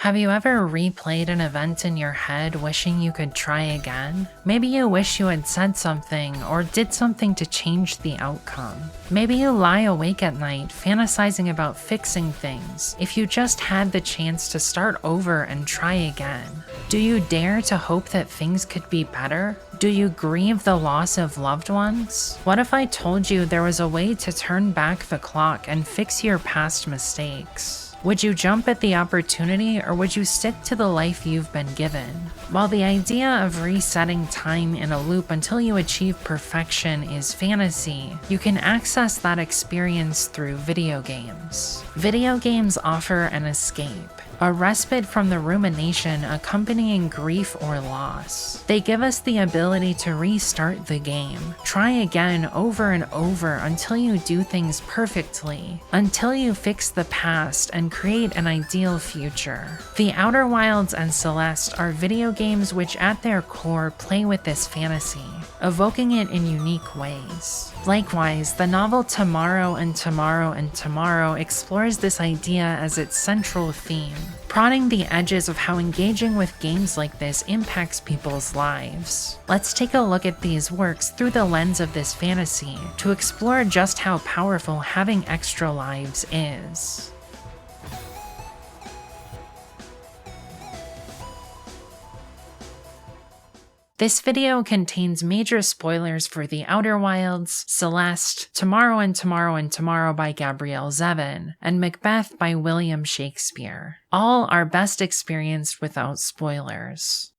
Have you ever replayed an event in your head wishing you could try again? Maybe you wish you had said something or did something to change the outcome. Maybe you lie awake at night fantasizing about fixing things if you just had the chance to start over and try again. Do you dare to hope that things could be better? Do you grieve the loss of loved ones? What if I told you there was a way to turn back the clock and fix your past mistakes? Would you jump at the opportunity, or would you stick to the life you've been given? While the idea of resetting time in a loop until you achieve perfection is fantasy, you can access that experience through video games. Video games offer an escape, a respite from the rumination accompanying grief or loss. They give us the ability to restart the game, try again over and over until you do things perfectly, until you fix the past and create an ideal future. The Outer Wilds and Celeste are video games which at their core play with this fantasy, evoking it in unique ways. Likewise, the novel Tomorrow and Tomorrow and Tomorrow explores this idea as its central theme, prodding the edges of how engaging with games like this impacts people's lives. Let's take a look at these works through the lens of this fantasy to explore just how powerful having extra lives is. This video contains major spoilers for The Outer Wilds, Celeste, Tomorrow and Tomorrow and Tomorrow by Gabrielle Zevin, and Macbeth by William Shakespeare. All are best experienced without spoilers.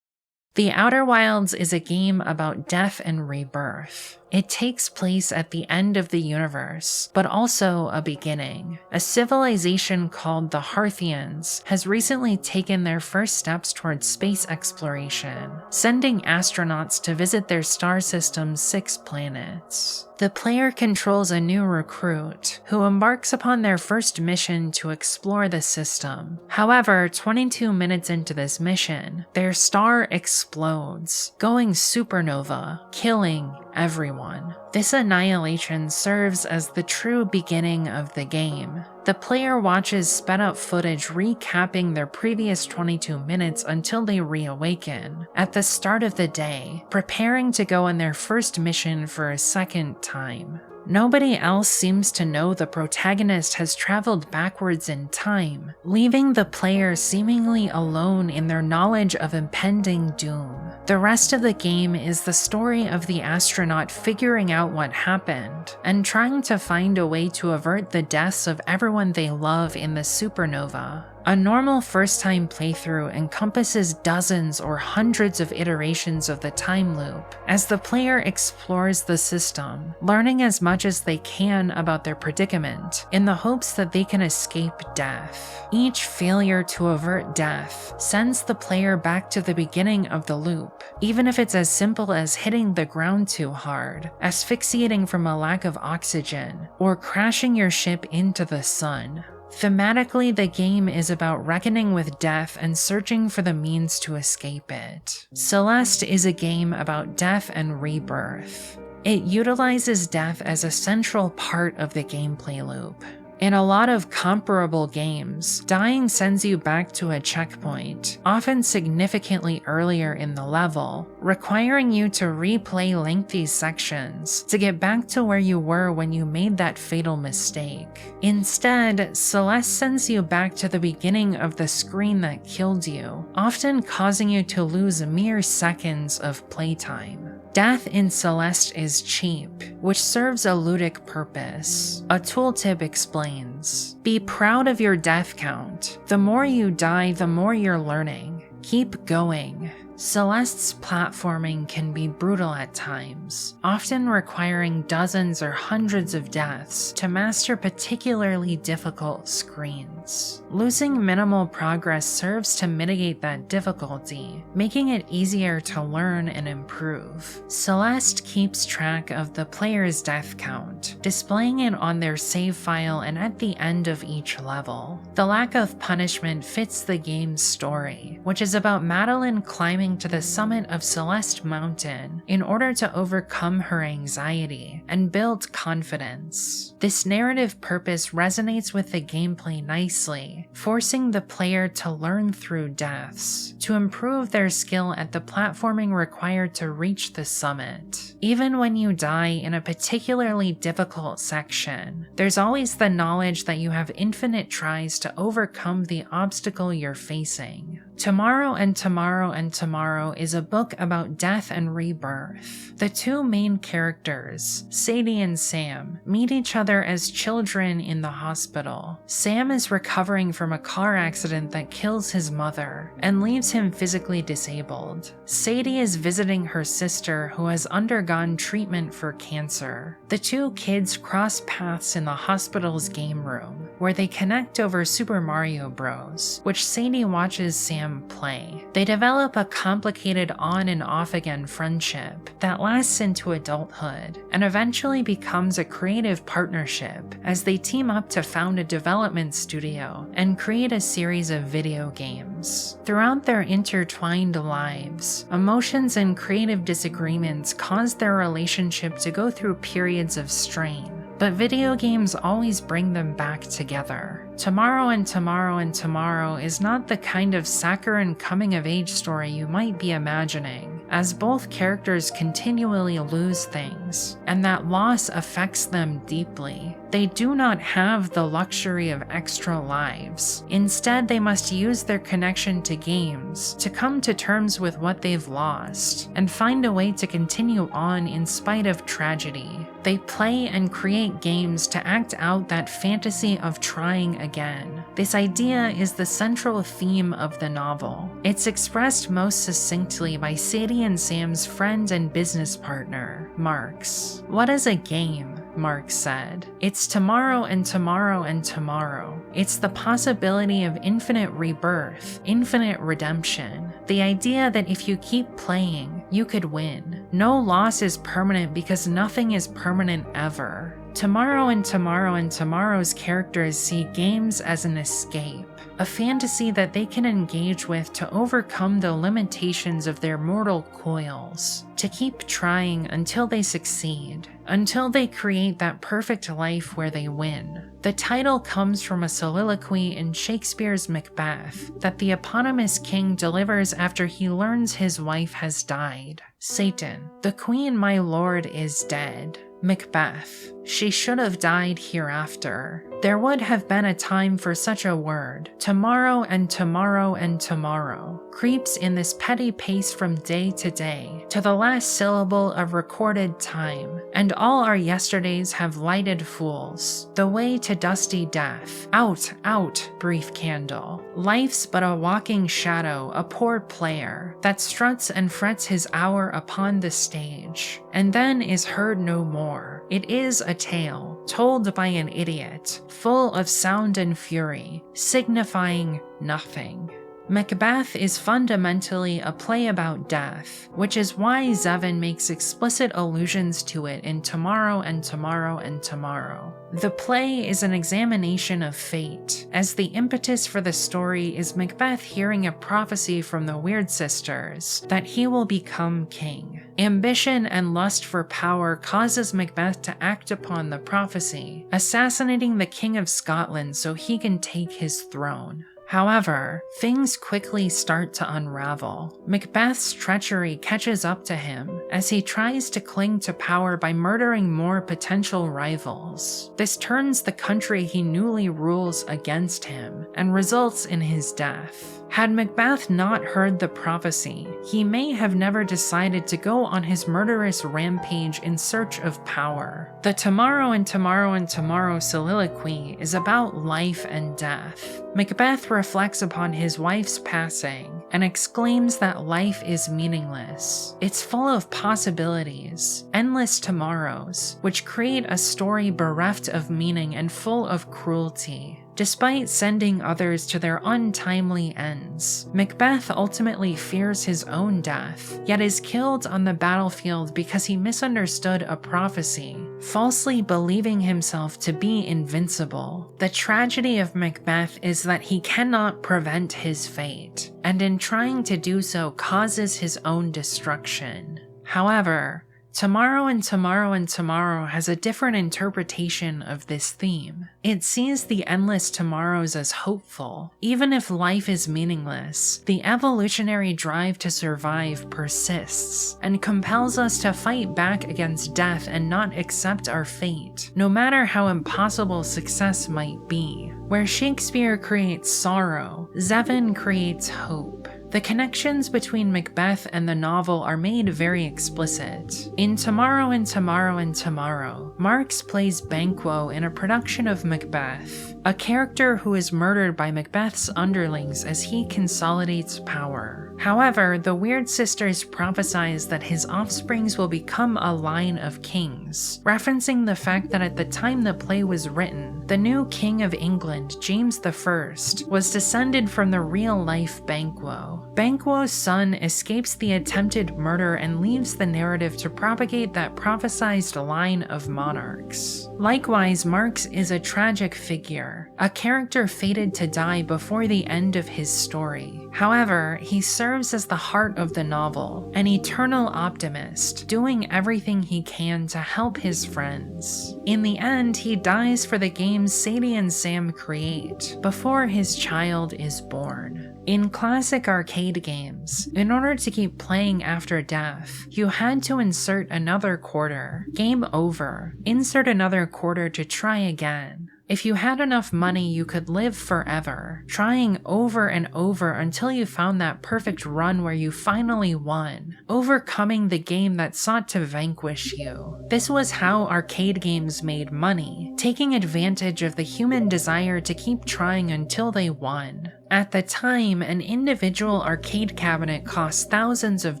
The Outer Wilds is a game about death and rebirth. It takes place at the end of the universe, but also a beginning. A civilization called the Harthians has recently taken their first steps towards space exploration, sending astronauts to visit their star system's 6 planets. The player controls a new recruit, who embarks upon their first mission to explore the system. However, 22 minutes into this mission, their star explodes, going supernova, killing everyone. This annihilation serves as the true beginning of the game. The player watches sped-up footage recapping their previous 22 minutes until they reawaken, at the start of the day, preparing to go on their first mission for a second time. Nobody else seems to know the protagonist has traveled backwards in time, leaving the player seemingly alone in their knowledge of impending doom. The rest of the game is the story of the astronaut figuring out what happened, and trying to find a way to avert the deaths of everyone they love in the supernova. A normal first-time playthrough encompasses dozens or hundreds of iterations of the time loop, as the player explores the system, learning as much as they can about their predicament, in the hopes that they can escape death. Each failure to avert death sends the player back to the beginning of the loop, even if it's as simple as hitting the ground too hard, asphyxiating from a lack of oxygen, or crashing your ship into the sun. Thematically, the game is about reckoning with death and searching for the means to escape it. Celeste is a game about death and rebirth. It utilizes death as a central part of the gameplay loop. In a lot of comparable games, dying sends you back to a checkpoint, often significantly earlier in the level, requiring you to replay lengthy sections to get back to where you were when you made that fatal mistake. Instead, Celeste sends you back to the beginning of the screen that killed you, often causing you to lose mere seconds of playtime. Death in Celeste is cheap, which serves a ludic purpose. A tooltip explains, "Be proud of your death count. The more you die, the more you're learning. Keep going." Celeste's platforming can be brutal at times, often requiring dozens or hundreds of deaths to master particularly difficult screens. Losing minimal progress serves to mitigate that difficulty, making it easier to learn and improve. Celeste keeps track of the player's death count, displaying it on their save file and at the end of each level. The lack of punishment fits the game's story, which is about Madeline climbing climbing to the summit of Celeste Mountain in order to overcome her anxiety and build confidence. This narrative purpose resonates with the gameplay nicely, forcing the player to learn through deaths, to improve their skill at the platforming required to reach the summit. Even when you die in a particularly difficult section, there's always the knowledge that you have infinite tries to overcome the obstacle you're facing. Tomorrow and Tomorrow and Tomorrow is a book about death and rebirth. The two main characters, Sadie and Sam, meet each other as children in the hospital. Sam is recovering from a car accident that kills his mother and leaves him physically disabled. Sadie is visiting her sister who has undergone treatment for cancer. The two kids cross paths in the hospital's game room, where they connect over Super Mario Bros., which Sadie watches Sam play. They develop a complicated on and off again friendship that lasts into adulthood and eventually becomes a creative partnership as they team up to found a development studio and create a series of video games. Throughout their intertwined lives, emotions and creative disagreements cause their relationship to go through periods of strain, but video games always bring them back together. Tomorrow and Tomorrow and Tomorrow is not the kind of saccharine coming-of-age story you might be imagining, as both characters continually lose things, and that loss affects them deeply. They do not have the luxury of extra lives. Instead, they must use their connection to games to come to terms with what they've lost, and find a way to continue on in spite of tragedy. They play and create games to act out that fantasy of trying again. This idea is the central theme of the novel. It's expressed most succinctly by Sadie and Sam's friend and business partner, Marks. "What is a game?" Marks said. "It's tomorrow and tomorrow and tomorrow. It's the possibility of infinite rebirth, infinite redemption. The idea that if you keep playing, you could win. No loss is permanent because nothing is permanent ever." Tomorrow and Tomorrow and Tomorrow's characters see games as an escape, a fantasy that they can engage with to overcome the limitations of their mortal coils, to keep trying until they succeed, until they create that perfect life where they win. The title comes from a soliloquy in Shakespeare's Macbeth that the eponymous king delivers after he learns his wife has died. Satan, the queen my lord is dead. Macbeth, she should have died hereafter. There would have been a time for such a word. Tomorrow and Tomorrow and Tomorrow creeps in this petty pace from day to day, to the last syllable of recorded time, and all our yesterdays have lighted fools, the way to dusty death. Out, out, brief candle. Life's but a walking shadow, a poor player, that struts and frets his hour upon the stage, and then is heard no more. It is a tale, told by an idiot, full of sound and fury, signifying nothing. Macbeth is fundamentally a play about death, which is why Zevin makes explicit allusions to it in Tomorrow and Tomorrow and Tomorrow. The play is an examination of fate, as the impetus for the story is Macbeth hearing a prophecy from the Weird Sisters that he will become king. Ambition and lust for power causes Macbeth to act upon the prophecy, assassinating the King of Scotland so he can take his throne. However, things quickly start to unravel. Macbeth's treachery catches up to him as he tries to cling to power by murdering more potential rivals. This turns the country he newly rules against him and results in his death. Had Macbeth not heard the prophecy, he may have never decided to go on his murderous rampage in search of power. The Tomorrow and Tomorrow and Tomorrow soliloquy is about life and death. Macbeth reflects upon his wife's passing and exclaims that life is meaningless. It's full of possibilities, endless tomorrows, which create a story bereft of meaning and full of cruelty. Despite sending others to their untimely ends, Macbeth ultimately fears his own death, yet is killed on the battlefield because he misunderstood a prophecy, falsely believing himself to be invincible. The tragedy of Macbeth is that he cannot prevent his fate, and in trying to do so causes his own destruction. However, Tomorrow and Tomorrow and Tomorrow has a different interpretation of this theme. It sees the endless tomorrows as hopeful. Even if life is meaningless, the evolutionary drive to survive persists and compels us to fight back against death and not accept our fate, no matter how impossible success might be. Where Shakespeare creates sorrow, Zevin creates hope. The connections between Macbeth and the novel are made very explicit. In Tomorrow and Tomorrow and Tomorrow, Marx plays Banquo in a production of Macbeth, a character who is murdered by Macbeth's underlings as he consolidates power. However, the Weird Sisters prophesize that his offsprings will become a line of kings, referencing the fact that at the time the play was written, the new King of England, James I, was descended from the real-life Banquo. Banquo's son escapes the attempted murder and leaves the narrative to propagate that prophesized line of monarchs. Likewise, Marx is a tragic figure, a character fated to die before the end of his story. However, he serves as the heart of the novel, an eternal optimist, doing everything he can to help his friends. In the end, he dies for the games Sadie and Sam create, before his child is born. In classic arcade games, in order to keep playing after death, you had to insert another quarter. Game over. Insert another quarter to try again. If you had enough money, you could live forever, trying over and over until you found that perfect run where you finally won, overcoming the game that sought to vanquish you. This was how arcade games made money, taking advantage of the human desire to keep trying until they won. At the time, an individual arcade cabinet cost thousands of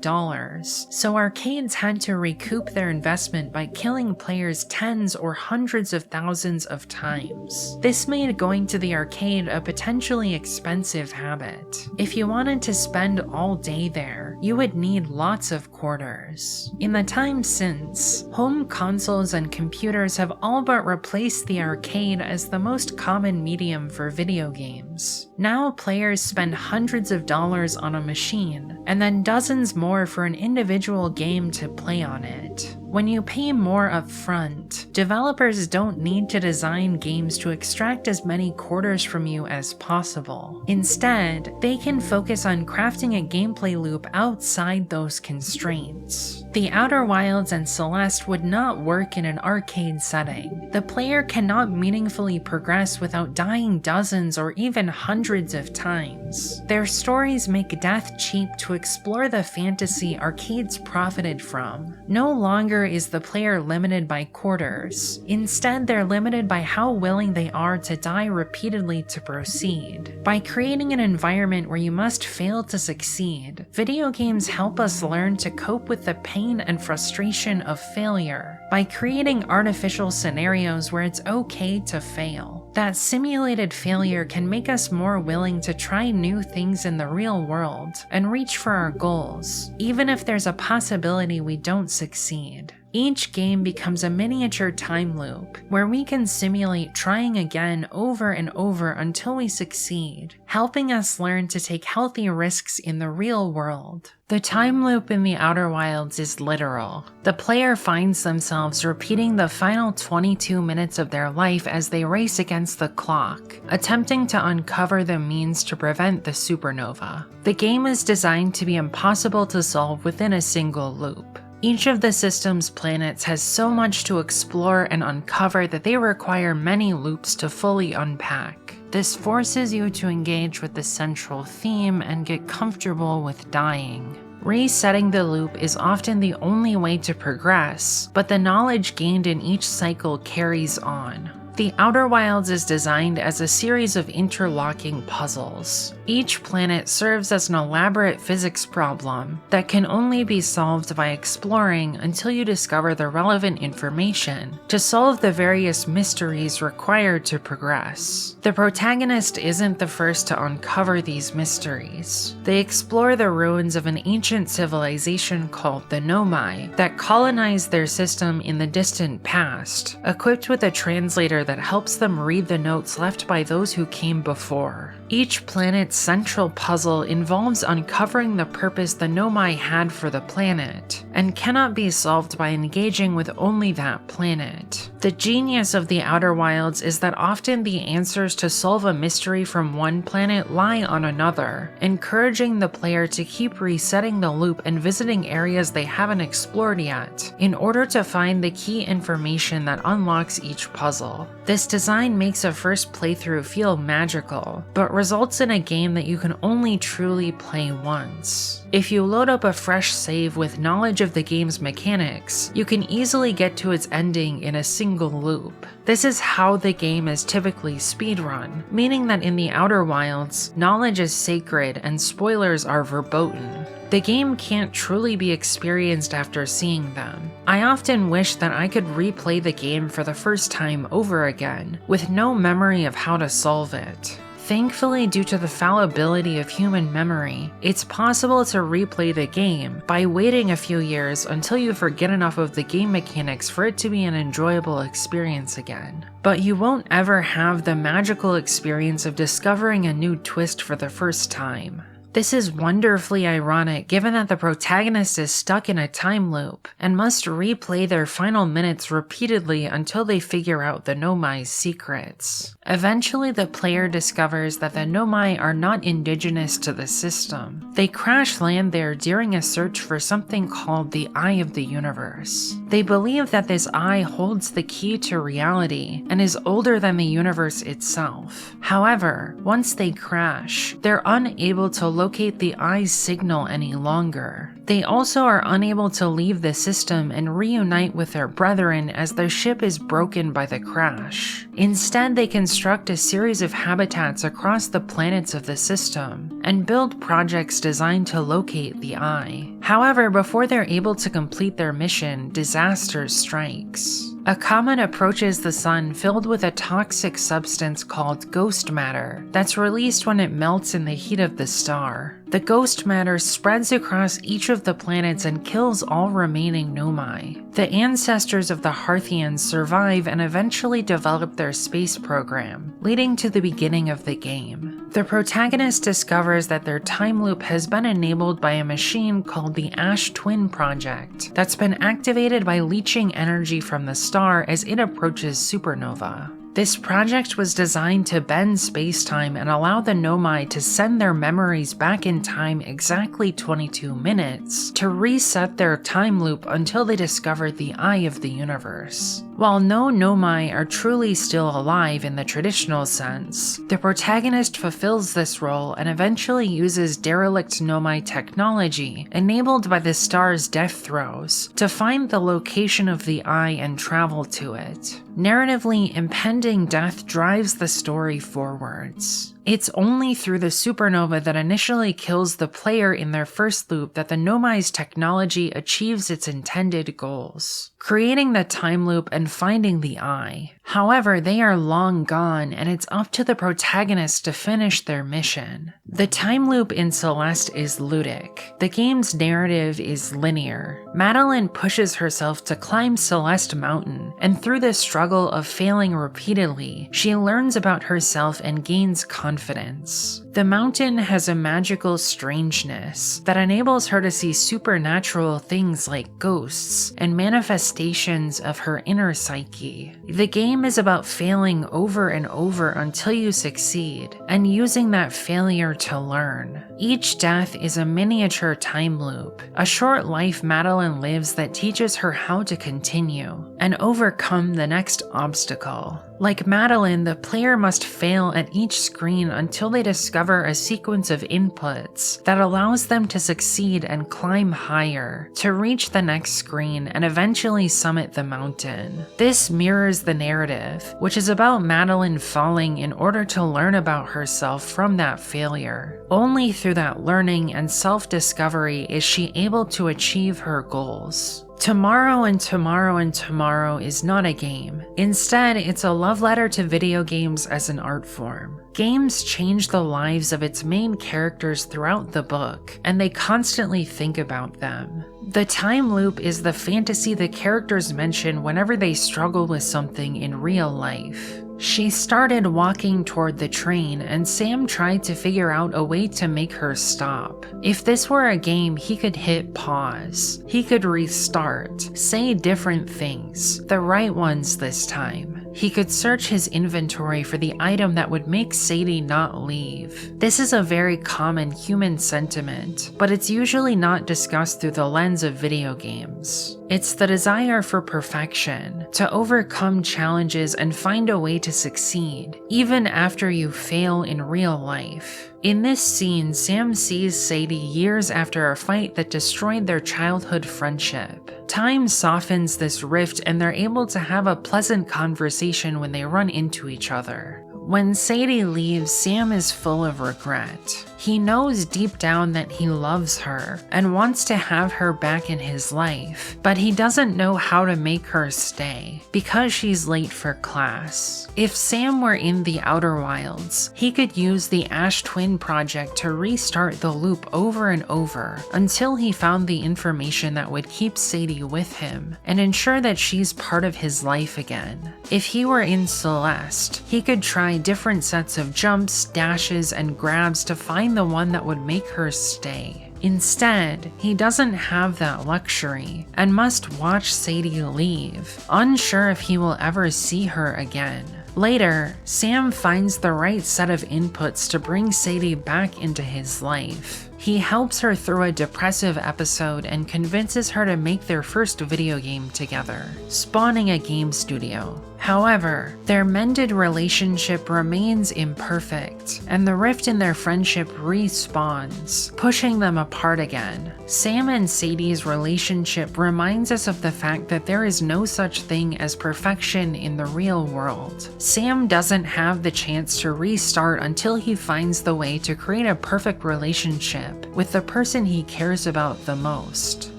dollars, so arcades had to recoup their investment by killing players tens or hundreds of thousands of times. This made going to the arcade a potentially expensive habit. If you wanted to spend all day there, you would need lots of quarters. In the time since, home consoles and computers have all but replaced the arcade as the most common medium for video games. Now players spend hundreds of dollars on a machine, and then dozens more for an individual game to play on it. When you pay more up front, developers don't need to design games to extract as many quarters from you as possible. Instead, they can focus on crafting a gameplay loop outside those constraints. The Outer Wilds and Celeste would not work in an arcade setting. The player cannot meaningfully progress without dying dozens or even hundreds of times. Their stories make death cheap to explore the fantasy arcades profited from. No longer is the player limited by quarters. Instead, they're limited by how willing they are to die repeatedly to proceed. By creating an environment where you must fail to succeed, video games help us learn to cope with the pain and frustration of failure. By creating artificial scenarios where it's okay to fail. That simulated failure can make us more willing to try new things in the real world and reach for our goals, even if there's a possibility we don't succeed. Each game becomes a miniature time loop, where we can simulate trying again over and over until we succeed, helping us learn to take healthy risks in the real world. The time loop in the Outer Wilds is literal. The player finds themselves repeating the final 22 minutes of their life as they race against the clock, attempting to uncover the means to prevent the supernova. The game is designed to be impossible to solve within a single loop. Each of the system's planets has so much to explore and uncover that they require many loops to fully unpack. This forces you to engage with the central theme and get comfortable with dying. Resetting the loop is often the only way to progress, but the knowledge gained in each cycle carries on. The Outer Wilds is designed as a series of interlocking puzzles. Each planet serves as an elaborate physics problem that can only be solved by exploring until you discover the relevant information to solve the various mysteries required to progress. The protagonist isn't the first to uncover these mysteries. They explore the ruins of an ancient civilization called the Nomai that colonized their system in the distant past, equipped with a translator that helps them read the notes left by those who came before. Each planet's central puzzle involves uncovering the purpose the Nomai had for the planet, and cannot be solved by engaging with only that planet. The genius of the Outer Wilds is that often the answers to solve a mystery from one planet lie on another, encouraging the player to keep resetting the loop and visiting areas they haven't explored yet, in order to find the key information that unlocks each puzzle. This design makes a first playthrough feel magical, but results in a game that you can only truly play once. If you load up a fresh save with knowledge of the game's mechanics, you can easily get to its ending in a single loop. This is how the game is typically speedrun, meaning that in the Outer Wilds, knowledge is sacred and spoilers are verboten. The game can't truly be experienced after seeing them. I often wish that I could replay the game for the first time over again, with no memory of how to solve it. Thankfully, due to the fallibility of human memory, it's possible to replay the game by waiting a few years until you forget enough of the game mechanics for it to be an enjoyable experience again. But you won't ever have the magical experience of discovering a new twist for the first time. This is wonderfully ironic given that the protagonist is stuck in a time loop and must replay their final minutes repeatedly until they figure out the Nomai's secrets. Eventually, the player discovers that the Nomai are not indigenous to the system. They crash land there during a search for something called the Eye of the Universe. They believe that this eye holds the key to reality and is older than the universe itself. However, once they crash, they're unable to locate the eye's signal any longer. They also are unable to leave the system and reunite with their brethren as their ship is broken by the crash. Instead, they construct a series of habitats across the planets of the system and build projects designed to locate the eye. However, before they're able to complete their mission, disaster strikes. A comet approaches the sun filled with a toxic substance called ghost matter that's released when it melts in the heat of the star. The ghost matter spreads across each of the planets and kills all remaining Nomai. The ancestors of the Harthians survive and eventually develop their space program, leading to the beginning of the game. The protagonist discovers that their time loop has been enabled by a machine called the Ash Twin Project that's been activated by leeching energy from the star as it approaches supernova. This project was designed to bend space-time and allow the Nomai to send their memories back in time exactly 22 minutes to reset their time loop until they discovered the Eye of the Universe. While no Nomai are truly still alive in the traditional sense, the protagonist fulfills this role and eventually uses derelict Nomai technology, enabled by the star's death throes, to find the location of the eye and travel to it. Narratively, impending death drives the story forwards. It's only through the supernova that initially kills the player in their first loop that the Nomai's technology achieves its intended goals, creating the time loop and finding the eye. However, they are long gone, and it's up to the protagonist to finish their mission. The time loop in Celeste is ludic. The game's narrative is linear. Madeline pushes herself to climb Celeste Mountain, and through the struggle of failing repeatedly, she learns about herself and gains confidence. The mountain has a magical strangeness that enables her to see supernatural things like ghosts and manifestations of her inner psyche. The game is about failing over and over until you succeed, and using that failure to learn. Each death is a miniature time loop, a short life Madeline lives that teaches her how to continue and overcome the next obstacle. Like Madeline, the player must fail at each screen until they discover a sequence of inputs that allows them to succeed and climb higher, to reach the next screen and eventually summit the mountain. This mirrors the narrative, which is about Madeline falling in order to learn about herself from that failure. Only through that learning and self-discovery is she able to achieve her goals. Tomorrow and Tomorrow and Tomorrow is not a game. Instead, it's a love letter to video games as an art form. Games change the lives of its main characters throughout the book, and they constantly think about them. The time loop is the fantasy the characters mention whenever they struggle with something in real life. She started walking toward the train, and Sam tried to figure out a way to make her stop. If this were a game, he could hit pause. He could restart, say different things, the right ones this time. He could search his inventory for the item that would make Sadie not leave. This is a very common human sentiment, but it's usually not discussed through the lens of video games. It's the desire for perfection, to overcome challenges and find a way to succeed, even after you fail in real life. In this scene, Sam sees Sadie years after a fight that destroyed their childhood friendship. Time softens this rift and they're able to have a pleasant conversation when they run into each other. When Sadie leaves, Sam is full of regret. He knows deep down that he loves her and wants to have her back in his life, but he doesn't know how to make her stay because she's late for class. If Sam were in the Outer Wilds, he could use the Ash Twin project to restart the loop over and over until he found the information that would keep Sadie with him and ensure that she's part of his life again. If he were in Celeste, he could try different sets of jumps, dashes, and grabs to find the one that would make her stay. Instead, he doesn't have that luxury and must watch Sadie leave, unsure if he will ever see her again. Later, Sam finds the right set of inputs to bring Sadie back into his life. He helps her through a depressive episode and convinces her to make their first video game together, spawning a game studio. However, their mended relationship remains imperfect, and the rift in their friendship respawns, pushing them apart again. Sam and Sadie's relationship reminds us of the fact that there is no such thing as perfection in the real world. Sam doesn't have the chance to restart until he finds the way to create a perfect relationship with the person he cares about the most.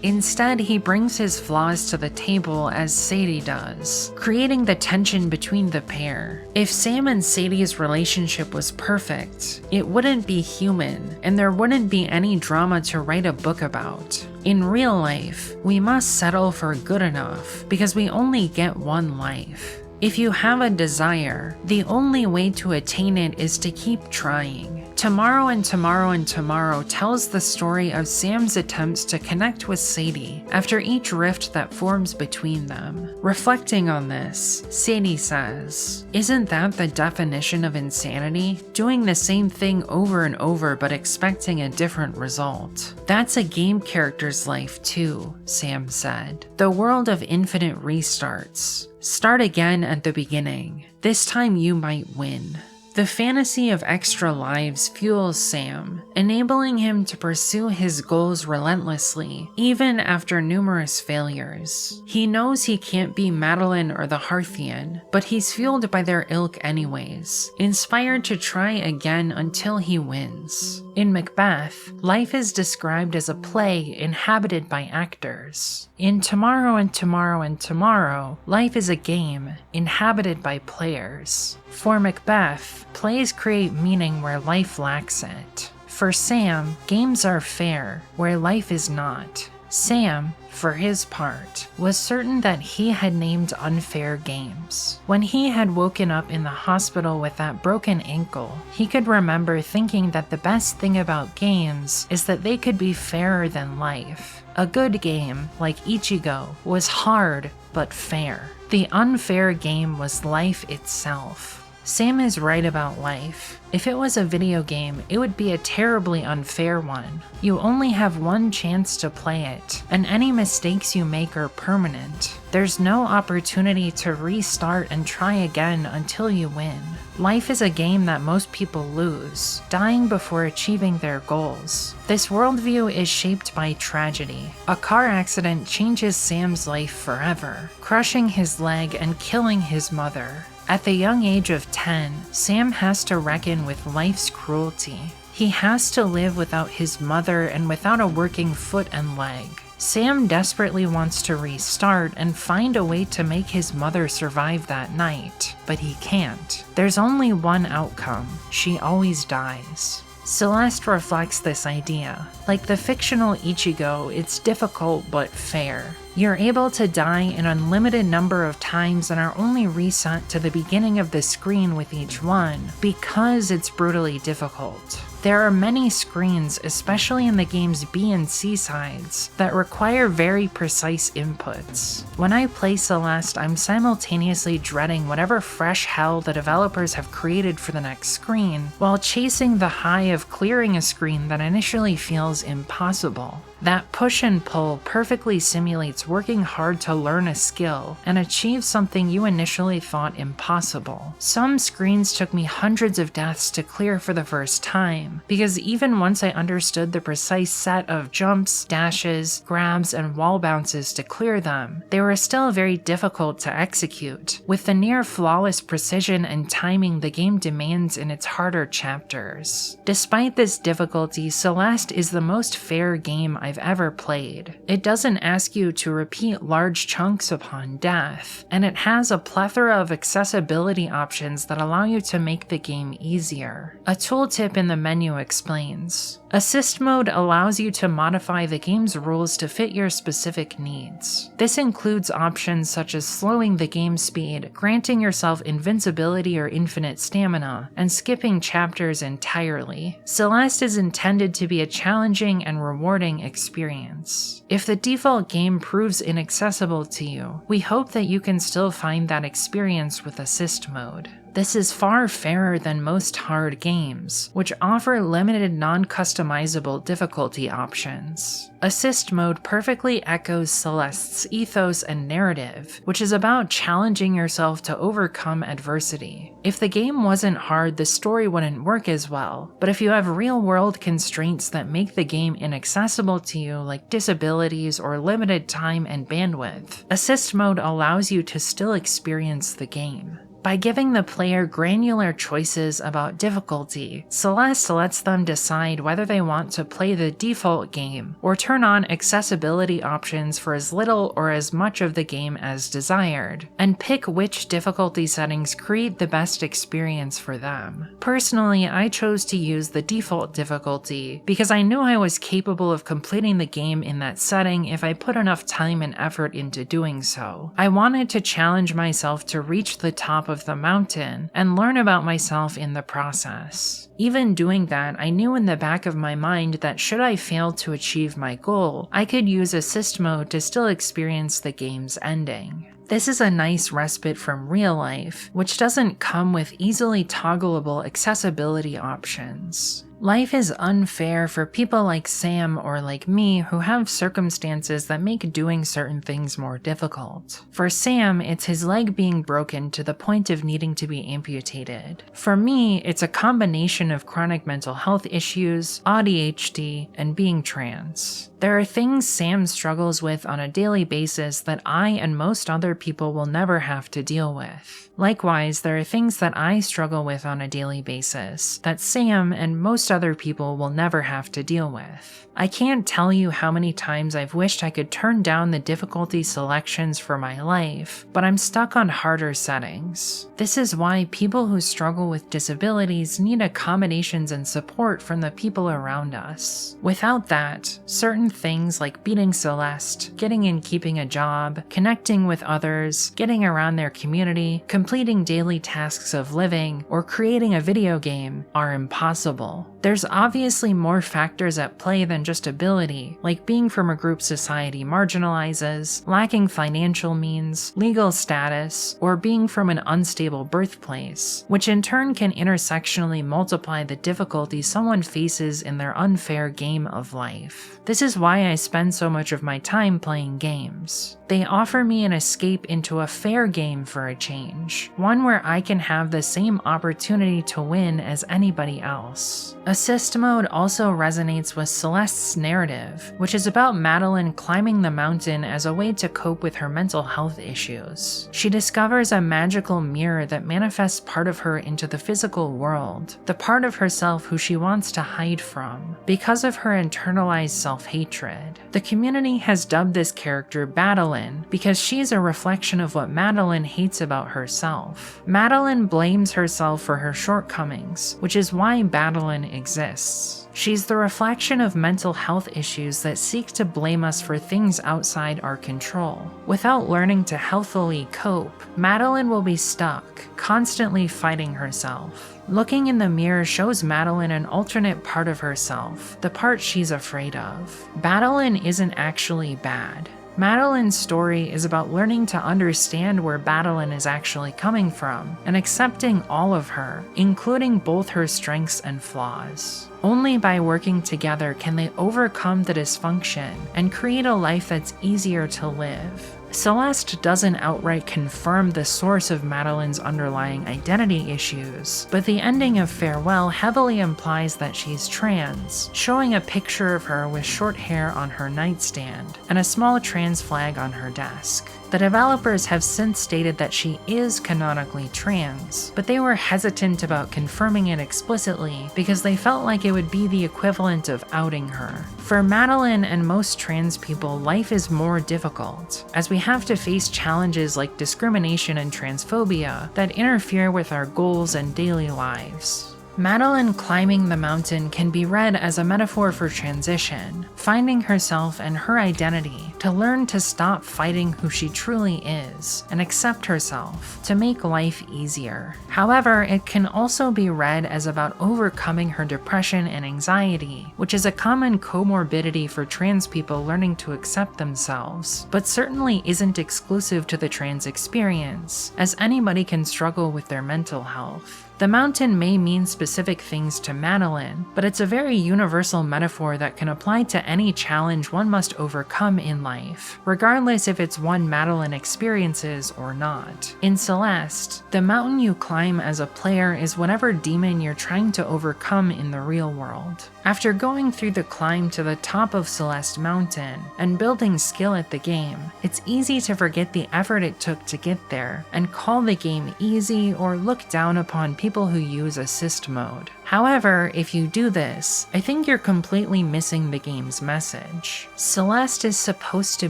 Instead, he brings his flaws to the table as Sadie does, creating the tension between the pair. If Sam and Sadie's relationship was perfect, it wouldn't be human, and there wouldn't be any drama to write a book about. In real life, we must settle for good enough because we only get one life. If you have a desire, the only way to attain it is to keep trying. Tomorrow and Tomorrow and Tomorrow tells the story of Sam's attempts to connect with Sadie after each rift that forms between them. Reflecting on this, Sadie says, "Isn't that the definition of insanity? Doing the same thing over and over but expecting a different result. That's a game character's life too," Sam said. "The world of infinite restarts. Start again at the beginning. This time you might win." The fantasy of extra lives fuels Sam, enabling him to pursue his goals relentlessly, even after numerous failures. He knows he can't be Madeline or the Hearthian, but he's fueled by their ilk anyways, inspired to try again until he wins. In Macbeth, life is described as a play inhabited by actors. In Tomorrow and Tomorrow and Tomorrow, life is a game inhabited by players. For Macbeth, plays create meaning where life lacks it. For Sam, games are fair where life is not. Sam, for his part, was certain that he had named unfair games. When he had woken up in the hospital with that broken ankle, he could remember thinking that the best thing about games is that they could be fairer than life. A good game, like Ichigo, was hard but fair. The unfair game was life itself. Sam is right about life. If it was a video game, it would be a terribly unfair one. You only have one chance to play it, and any mistakes you make are permanent. There's no opportunity to restart and try again until you win. Life is a game that most people lose, dying before achieving their goals. This worldview is shaped by tragedy. A car accident changes Sam's life forever, crushing his leg and killing his mother. At the young age of 10, Sam has to reckon with life's cruelty. He has to live without his mother and without a working foot and leg. Sam desperately wants to restart and find a way to make his mother survive that night, but he can't. There's only one outcome: she always dies. Celeste reflects this idea. Like the fictional Ichigo, it's difficult but fair. You're able to die an unlimited number of times and are only reset to the beginning of the screen with each one, because it's brutally difficult. There are many screens, especially in the game's B and C sides, that require very precise inputs. When I play Celeste, I'm simultaneously dreading whatever fresh hell the developers have created for the next screen, while chasing the high of clearing a screen that initially feels impossible. That push and pull perfectly simulates working hard to learn a skill and achieve something you initially thought impossible. Some screens took me hundreds of deaths to clear for the first time, because even once I understood the precise set of jumps, dashes, grabs, and wall bounces to clear them, they were still very difficult to execute, with the near flawless precision and timing the game demands in its harder chapters. Despite this difficulty, Celeste is the most fair game I've ever played. It doesn't ask you to repeat large chunks upon death, and it has a plethora of accessibility options that allow you to make the game easier. A tooltip in the menu explains: Assist mode allows you to modify the game's rules to fit your specific needs. This includes options such as slowing the game speed, granting yourself invincibility or infinite stamina, and skipping chapters entirely. Celeste is intended to be a challenging and rewarding experience. If the default game proves inaccessible to you, we hope that you can still find that experience with Assist mode. This is far fairer than most hard games, which offer limited non-customizable difficulty options. Assist mode perfectly echoes Celeste's ethos and narrative, which is about challenging yourself to overcome adversity. If the game wasn't hard, the story wouldn't work as well, but if you have real-world constraints that make the game inaccessible to you, like disabilities or limited time and bandwidth, Assist mode allows you to still experience the game. By giving the player granular choices about difficulty, Celeste lets them decide whether they want to play the default game or turn on accessibility options for as little or as much of the game as desired, and pick which difficulty settings create the best experience for them. Personally, I chose to use the default difficulty because I knew I was capable of completing the game in that setting if I put enough time and effort into doing so. I wanted to challenge myself to reach the top of the mountain and learn about myself in the process. Even doing that, I knew in the back of my mind that should I fail to achieve my goal, I could use Assist mode to still experience the game's ending. This is a nice respite from real life, which doesn't come with easily toggleable accessibility options. Life is unfair for people like Sam or like me who have circumstances that make doing certain things more difficult. For Sam, it's his leg being broken to the point of needing to be amputated. For me, it's a combination of chronic mental health issues, ADHD, and being trans. There are things Sam struggles with on a daily basis that I and most other people will never have to deal with. Likewise, there are things that I struggle with on a daily basis that Sam and most other people will never have to deal with. I can't tell you how many times I've wished I could turn down the difficulty selections for my life, but I'm stuck on harder settings. This is why people who struggle with disabilities need accommodations and support from the people around us. Without that, certain things like beating Celeste, getting and keeping a job, connecting with others, getting around their community, completing daily tasks of living, or creating a video game are impossible. There's obviously more factors at play than just ability, like being from a group society marginalizes, lacking financial means, legal status, or being from an unstable birthplace, which in turn can intersectionally multiply the difficulties someone faces in their unfair game of life. This is why I spend so much of my time playing games. They offer me an escape into a fair game for a change, one where I can have the same opportunity to win as anybody else. Assist mode also resonates with Celeste's narrative, which is about Madeline climbing the mountain as a way to cope with her mental health issues. She discovers a magical mirror that manifests part of her into the physical world, the part of herself who she wants to hide from, because of her internalized self-hatred. The community has dubbed this character Madeline because she's a reflection of what Madeline hates about herself. Madeline blames herself for her shortcomings, which is why Madeline exists. She's the reflection of mental health issues that seek to blame us for things outside our control. Without learning to healthily cope, Madeline will be stuck, constantly fighting herself. Looking in the mirror shows Madeline an alternate part of herself, the part she's afraid of. Madeline isn't actually bad. Madeline's story is about learning to understand where Madeline is actually coming from and accepting all of her, including both her strengths and flaws. Only by working together can they overcome the dysfunction and create a life that's easier to live. Celeste doesn't outright confirm the source of Madeline's underlying identity issues, but the ending of Farewell heavily implies that she's trans, showing a picture of her with short hair on her nightstand and a small trans flag on her desk. The developers have since stated that she is canonically trans, but they were hesitant about confirming it explicitly because they felt like it would be the equivalent of outing her. For Madeline and most trans people, life is more difficult, as we have to face challenges like discrimination and transphobia that interfere with our goals and daily lives. Madeline climbing the mountain can be read as a metaphor for transition, finding herself and her identity, to learn to stop fighting who she truly is and accept herself, to make life easier. However, it can also be read as about overcoming her depression and anxiety, which is a common comorbidity for trans people learning to accept themselves, but certainly isn't exclusive to the trans experience, as anybody can struggle with their mental health. The mountain may mean specific things to Madeline, but it's a very universal metaphor that can apply to any challenge one must overcome in life, regardless if it's one Madeline experiences or not. In Celeste, the mountain you climb as a player is whatever demon you're trying to overcome in the real world. After going through the climb to the top of Celeste Mountain and building skill at the game, it's easy to forget the effort it took to get there and call the game easy or look down upon people who use assist mode. However, if you do this, I think you're completely missing the game's message. Celeste is supposed to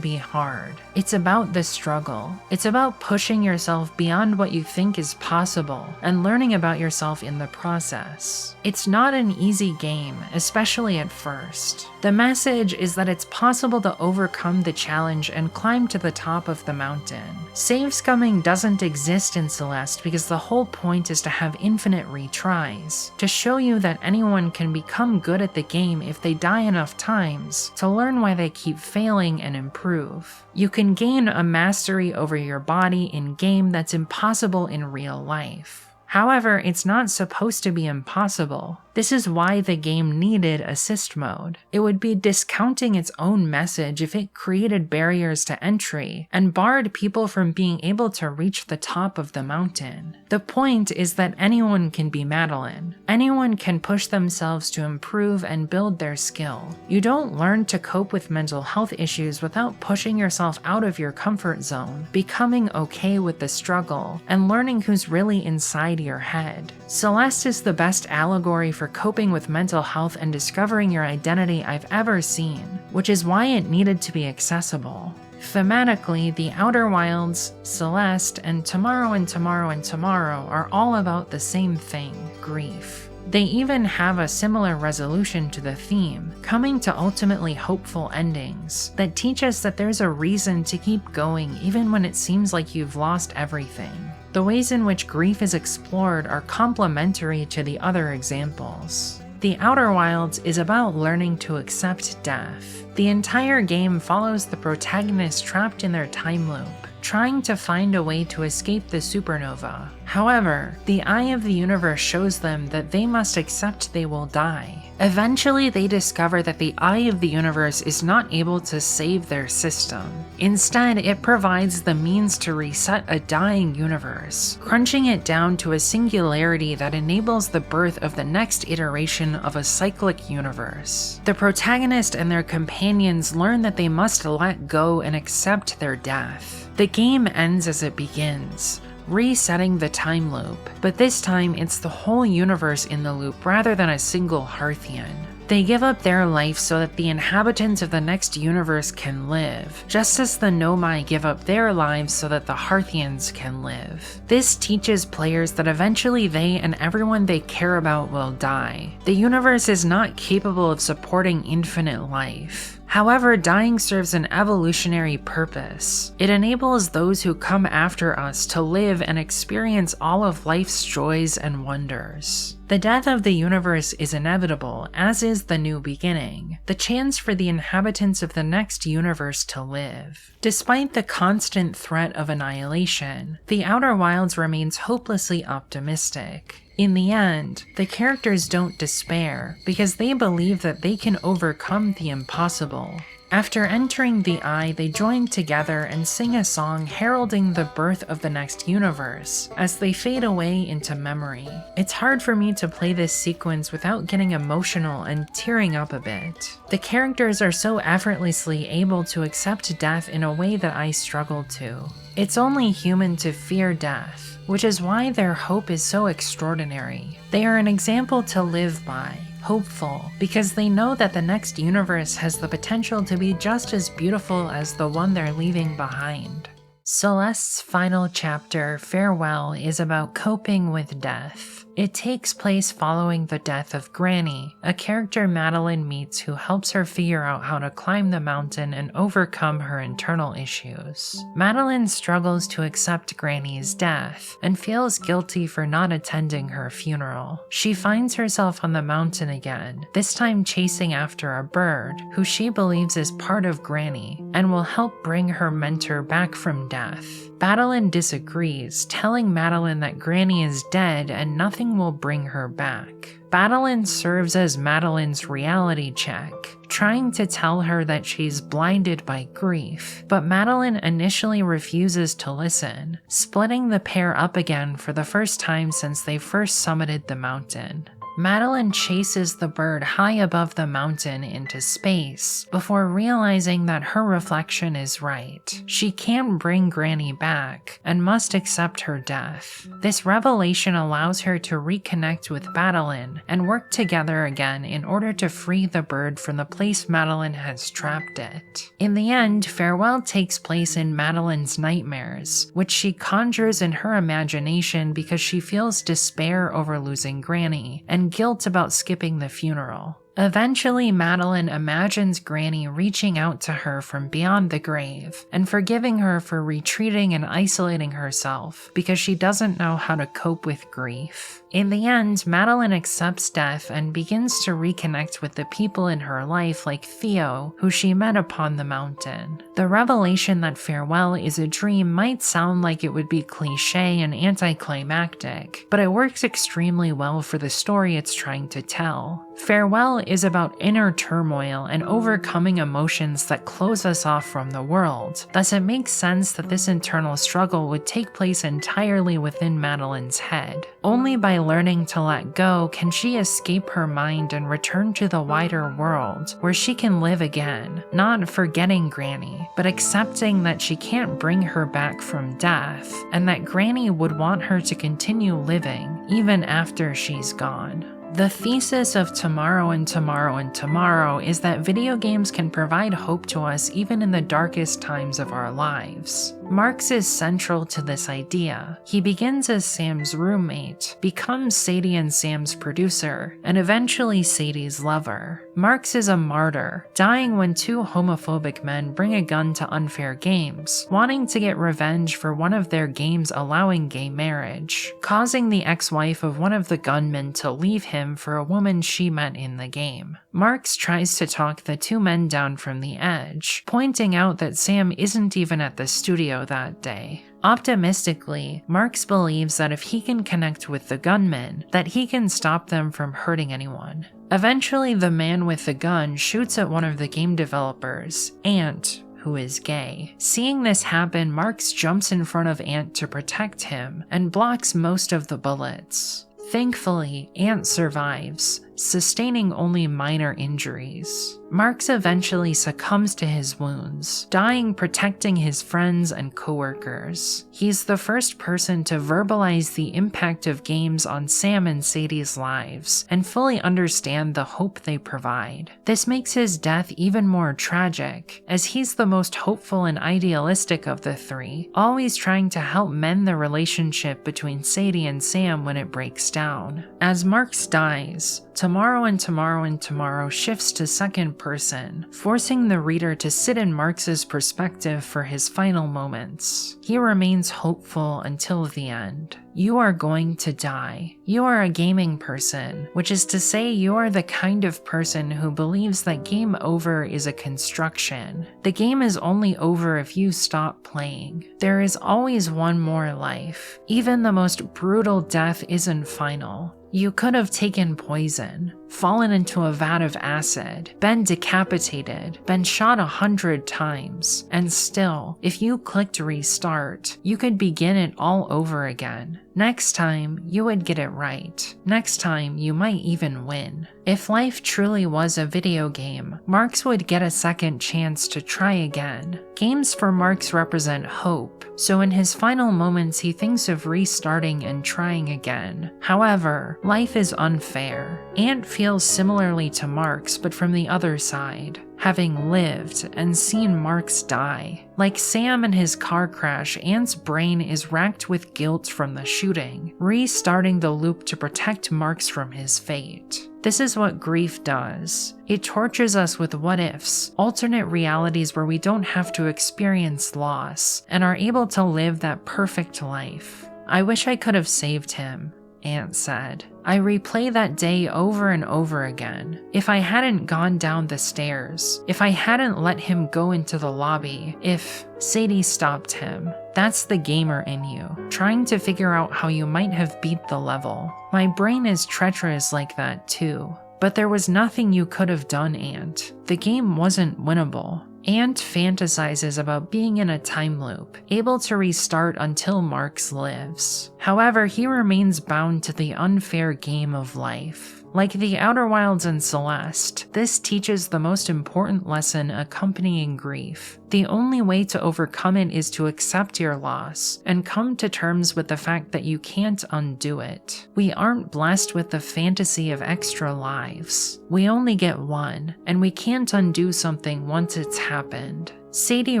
be hard. It's about the struggle. It's about pushing yourself beyond what you think is possible and learning about yourself in the process. It's not an easy game, especially at first. The message is that it's possible to overcome the challenge and climb to the top of the mountain. Save scumming doesn't exist in Celeste because the whole point is to have infinite retries, to show you that anyone can become good at the game if they die enough times, to learn why they keep failing and improve. You can gain a mastery over your body in-game that's impossible in real life. However, it's not supposed to be impossible. This is why the game needed assist mode. It would be discounting its own message if it created barriers to entry and barred people from being able to reach the top of the mountain. The point is that anyone can be Madeline. Anyone can push themselves to improve and build their skill. You don't learn to cope with mental health issues without pushing yourself out of your comfort zone, becoming okay with the struggle, and learning who's really inside your head. Celeste is the best allegory for coping with mental health and discovering your identity I've ever seen, which is why it needed to be accessible. Thematically, The Outer Wilds, Celeste, and Tomorrow and Tomorrow and Tomorrow are all about the same thing, grief. They even have a similar resolution to the theme, coming to ultimately hopeful endings that teach us that there's a reason to keep going even when it seems like you've lost everything. The ways in which grief is explored are complementary to the other examples. The Outer Wilds is about learning to accept death. The entire game follows the protagonist trapped in their time loop, trying to find a way to escape the supernova. However, the Eye of the Universe shows them that they must accept they will die. Eventually, they discover that the Eye of the Universe is not able to save their system. Instead, it provides the means to reset a dying universe, crunching it down to a singularity that enables the birth of the next iteration of a cyclic universe. The protagonist and their companions learn that they must let go and accept their death. The game ends as it begins, resetting the time loop, but this time it's the whole universe in the loop rather than a single Hearthian. They give up their life so that the inhabitants of the next universe can live, just as the Nomai give up their lives so that the Hearthians can live. This teaches players that eventually they and everyone they care about will die. The universe is not capable of supporting infinite life. However, dying serves an evolutionary purpose. It enables those who come after us to live and experience all of life's joys and wonders. The death of the universe is inevitable, as is the new beginning, the chance for the inhabitants of the next universe to live. Despite the constant threat of annihilation, the Outer Wilds remains hopelessly optimistic. In the end, the characters don't despair because they believe that they can overcome the impossible. After entering the Eye, they join together and sing a song heralding the birth of the next universe as they fade away into memory. It's hard for me to play this sequence without getting emotional and tearing up a bit. The characters are so effortlessly able to accept death in a way that I struggle to. It's only human to fear death, which is why their hope is so extraordinary. They are an example to live by. Hopeful, because they know that the next universe has the potential to be just as beautiful as the one they're leaving behind. Celeste's final chapter, Farewell, is about coping with death. It takes place following the death of Granny, a character Madeline meets who helps her figure out how to climb the mountain and overcome her internal issues. Madeline struggles to accept Granny's death and feels guilty for not attending her funeral. She finds herself on the mountain again, this time chasing after a bird who she believes is part of Granny and will help bring her mentor back from death. Madeline disagrees, telling Madeline that Granny is dead and nothing will bring her back. Madeline serves as Madeline's reality check, trying to tell her that she's blinded by grief, but Madeline initially refuses to listen, splitting the pair up again for the first time since they first summited the mountain. Madeline chases the bird high above the mountain into space before realizing that her reflection is right. She can't bring Granny back and must accept her death. This revelation allows her to reconnect with Madeline and work together again in order to free the bird from the place Madeline has trapped it. In the end, Farewell takes place in Madeline's nightmares, which she conjures in her imagination because she feels despair over losing Granny and guilt about skipping the funeral. Eventually, Madeline imagines Granny reaching out to her from beyond the grave and forgiving her for retreating and isolating herself because she doesn't know how to cope with grief. In the end, Madeline accepts death and begins to reconnect with the people in her life like Theo, who she met upon the mountain. The revelation that Farewell is a dream might sound like it would be cliché and anticlimactic, but it works extremely well for the story it's trying to tell. Farewell is about inner turmoil and overcoming emotions that close us off from the world. Thus, it makes sense that this internal struggle would take place entirely within Madeline's head. Only by learning to let go can she escape her mind and return to the wider world, where she can live again, not forgetting Granny, but accepting that she can't bring her back from death, and that Granny would want her to continue living, even after she's gone. The thesis of Tomorrow and Tomorrow and Tomorrow is that video games can provide hope to us even in the darkest times of our lives. Marks is central to this idea. He begins as Sam's roommate, becomes Sadie and Sam's producer, and eventually Sadie's lover. Marks is a martyr, dying when two homophobic men bring a gun to Unfair Games, wanting to get revenge for one of their games allowing gay marriage, causing the ex-wife of one of the gunmen to leave him for a woman she met in the game. Marks tries to talk the two men down from the edge, pointing out that Sam isn't even at the studio that day. Optimistically, Marks believes that if he can connect with the gunmen, that he can stop them from hurting anyone. Eventually, the man with the gun shoots at one of the game developers, Ant, who is gay. Seeing this happen, Marks jumps in front of Ant to protect him and blocks most of the bullets. Thankfully, Ant survives, sustaining only minor injuries. Marks eventually succumbs to his wounds, dying protecting his friends and coworkers. He's the first person to verbalize the impact of games on Sam and Sadie's lives, and fully understand the hope they provide. This makes his death even more tragic, as he's the most hopeful and idealistic of the three, always trying to help mend the relationship between Sadie and Sam when it breaks down. As Marks dies, Tomorrow and Tomorrow and Tomorrow shifts to second person, forcing the reader to sit in Marks's perspective for his final moments. He remains hopeful until the end. You are going to die. You are a gaming person, which is to say you are the kind of person who believes that game over is a construction. The game is only over if you stop playing. There is always one more life. Even the most brutal death isn't final. You could have taken poison, fallen into a vat of acid, been decapitated, been shot 100 times, and still, if you clicked restart, you could begin it all over again. Next time, you would get it right. Next time, you might even win. If life truly was a video game, Marks would get a second chance to try again. Games for Marks represent hope, so in his final moments he thinks of restarting and trying again. However, life is unfair. Ant feels similarly to Marks, but from the other side, having lived and seen Marks die. Like Sam in his car crash, Ant's brain is racked with guilt from the shooting, restarting the loop to protect Marks from his fate. This is what grief does. It tortures us with what-ifs, alternate realities where we don't have to experience loss, and are able to live that perfect life. I wish I could have saved him, Ant said. I replay that day over and over again. If I hadn't gone down the stairs, if I hadn't let him go into the lobby, if Sadie stopped him. That's the gamer in you, trying to figure out how you might have beat the level. My brain is treacherous like that too. But there was nothing you could have done, Ant. The game wasn't winnable. Ant fantasizes about being in a time loop, able to restart until Marks lives. However, he remains bound to the unfair game of life. Like the Outer Wilds and Celeste, this teaches the most important lesson accompanying grief. The only way to overcome it is to accept your loss and come to terms with the fact that you can't undo it. We aren't blessed with the fantasy of extra lives. We only get one, and we can't undo something once it's happened. Sadie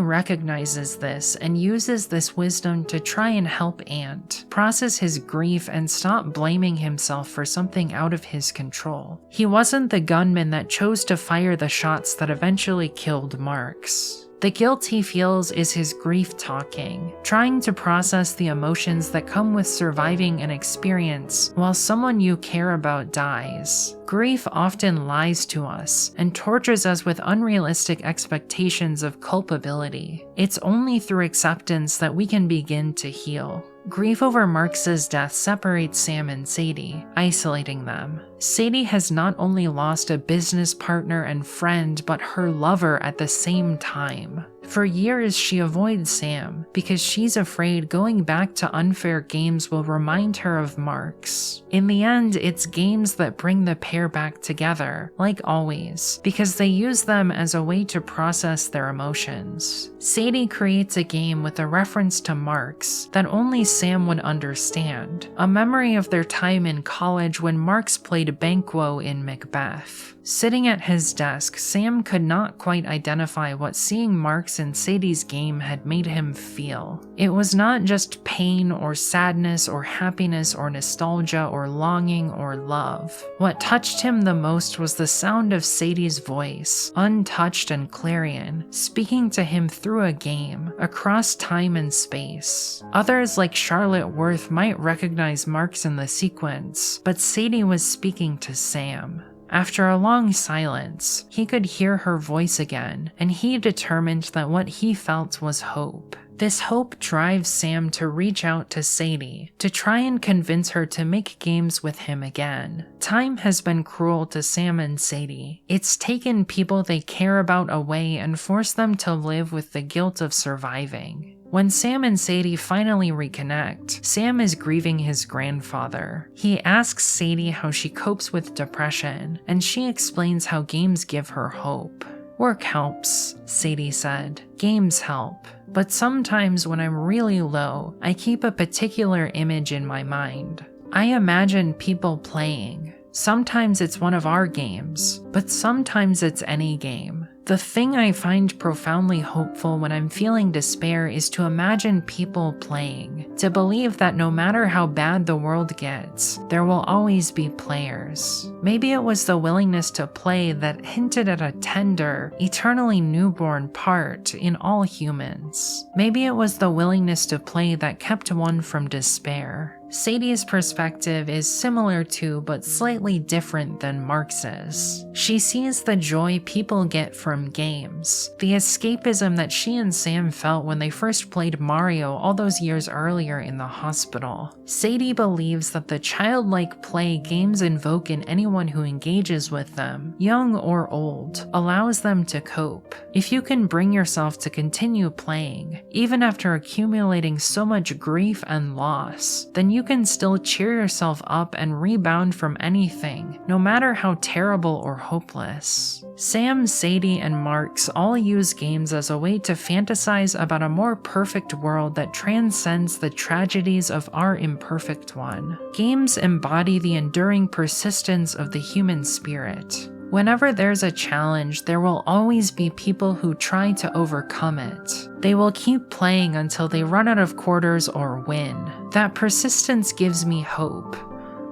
recognizes this and uses this wisdom to try and help Ant process his grief and stop blaming himself for something out of his control. He wasn't the gunman that chose to fire the shots that eventually killed Marks. The guilt he feels is his grief talking, trying to process the emotions that come with surviving an experience while someone you care about dies. Grief often lies to us and tortures us with unrealistic expectations of culpability. It's only through acceptance that we can begin to heal. Grief over Marks's death separates Sam and Sadie, isolating them. Sadie has not only lost a business partner and friend, but her lover at the same time. For years, she avoids Sam because she's afraid going back to unfair games will remind her of Marks. In the end, it's games that bring the pair back together, like always, because they use them as a way to process their emotions. Sadie creates a game with a reference to Marks that only Sam would understand, a memory of their time in college when Marks played Banquo in Macbeth. Sitting at his desk, Sam could not quite identify what seeing Marks Marks in Sadie's game had made him feel. It was not just pain or sadness or happiness or nostalgia or longing or love. What touched him the most was the sound of Sadie's voice, untouched and clarion, speaking to him through a game, across time and space. Others like Charlotte Worth might recognize Marks in the sequence, but Sadie was speaking to Sam. After a long silence, he could hear her voice again, and he determined that what he felt was hope. This hope drives Sam to reach out to Sadie, to try and convince her to make games with him again. Time has been cruel to Sam and Sadie. It's taken people they care about away and forced them to live with the guilt of surviving. When Sam and Sadie finally reconnect, Sam is grieving his grandfather. He asks Sadie how she copes with depression, and she explains how games give her hope. "Work helps," Sadie said. "Games help. But sometimes when I'm really low, I keep a particular image in my mind. I imagine people playing. Sometimes it's one of our games, but sometimes it's any game. The thing I find profoundly hopeful when I'm feeling despair is to imagine people playing, to believe that no matter how bad the world gets, there will always be players. Maybe it was the willingness to play that hinted at a tender, eternally newborn part in all humans. Maybe it was the willingness to play that kept one from despair." Sadie's perspective is similar to but slightly different than Marx's. She sees the joy people get from games, the escapism that she and Sam felt when they first played Mario all those years earlier in the hospital. Sadie believes that the childlike play games invoke in anyone who engages with them, young or old, allows them to cope. If you can bring yourself to continue playing, even after accumulating so much grief and loss, then you can still cheer yourself up and rebound from anything, no matter how terrible or hopeless. Sam, Sadie, and Marks all use games as a way to fantasize about a more perfect world that transcends the tragedies of our imperfect one. Games embody the enduring persistence of the human spirit. Whenever there's a challenge, there will always be people who try to overcome it. They will keep playing until they run out of quarters or win. That persistence gives me hope.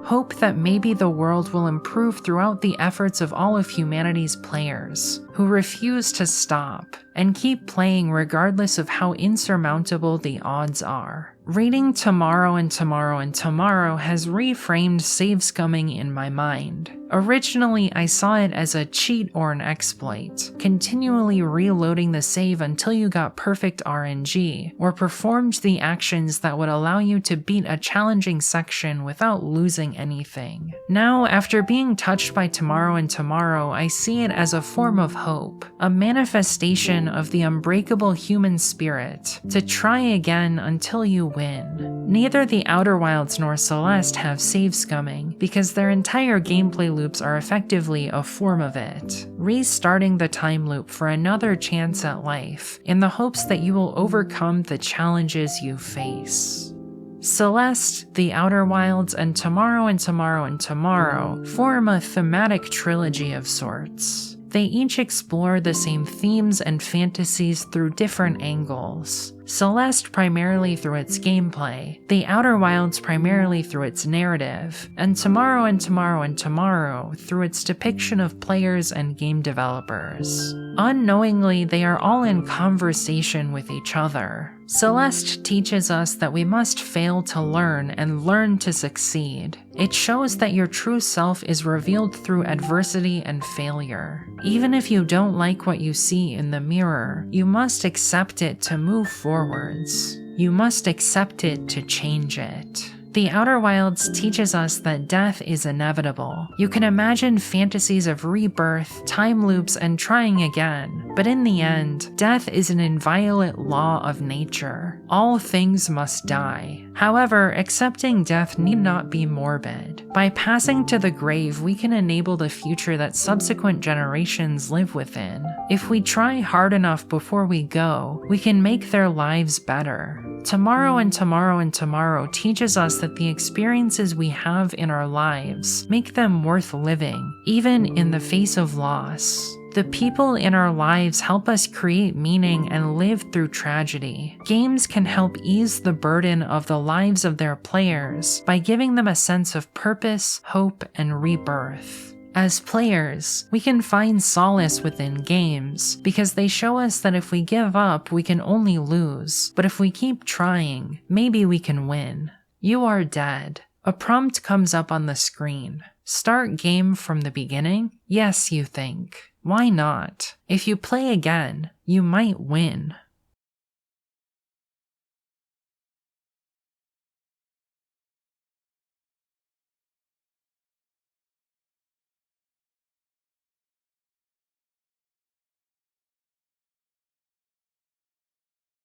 Hope that maybe the world will improve throughout the efforts of all of humanity's players, who refuse to stop and keep playing regardless of how insurmountable the odds are. Reading Tomorrow and Tomorrow and Tomorrow has reframed save scumming in my mind. Originally, I saw it as a cheat or an exploit, continually reloading the save until you got perfect RNG, or performed the actions that would allow you to beat a challenging section without losing anything. Now, after being touched by Tomorrow and Tomorrow, I see it as a form of hope, a manifestation of the unbreakable human spirit, to try again until you win. Neither the Outer Wilds nor Celeste have save scumming, because their entire gameplay loops are effectively a form of it, restarting the time loop for another chance at life, in the hopes that you will overcome the challenges you face. Celeste, The Outer Wilds, and Tomorrow and Tomorrow and Tomorrow form a thematic trilogy of sorts. They each explore the same themes and fantasies through different angles. Celeste primarily through its gameplay, The Outer Wilds primarily through its narrative, and Tomorrow and Tomorrow and Tomorrow through its depiction of players and game developers. Unknowingly, they are all in conversation with each other. Celeste teaches us that we must fail to learn and learn to succeed. It shows that your true self is revealed through adversity and failure. Even if you don't like what you see in the mirror, you must accept it to move forwards. You must accept it to change it. The Outer Wilds teaches us that death is inevitable. You can imagine fantasies of rebirth, time loops, and trying again, but in the end, death is an inviolate law of nature. All things must die. However, accepting death need not be morbid. By passing to the grave, we can enable the future that subsequent generations live within. If we try hard enough before we go, we can make their lives better. Tomorrow and Tomorrow and Tomorrow teaches us that the experiences we have in our lives make them worth living, even in the face of loss. The people in our lives help us create meaning and live through tragedy. Games can help ease the burden of the lives of their players by giving them a sense of purpose, hope, and rebirth. As players, we can find solace within games because they show us that if we give up, we can only lose, but if we keep trying, maybe we can win. You are dead. A prompt comes up on the screen. Start game from the beginning? Yes, you think. Why not? If you play again, you might win.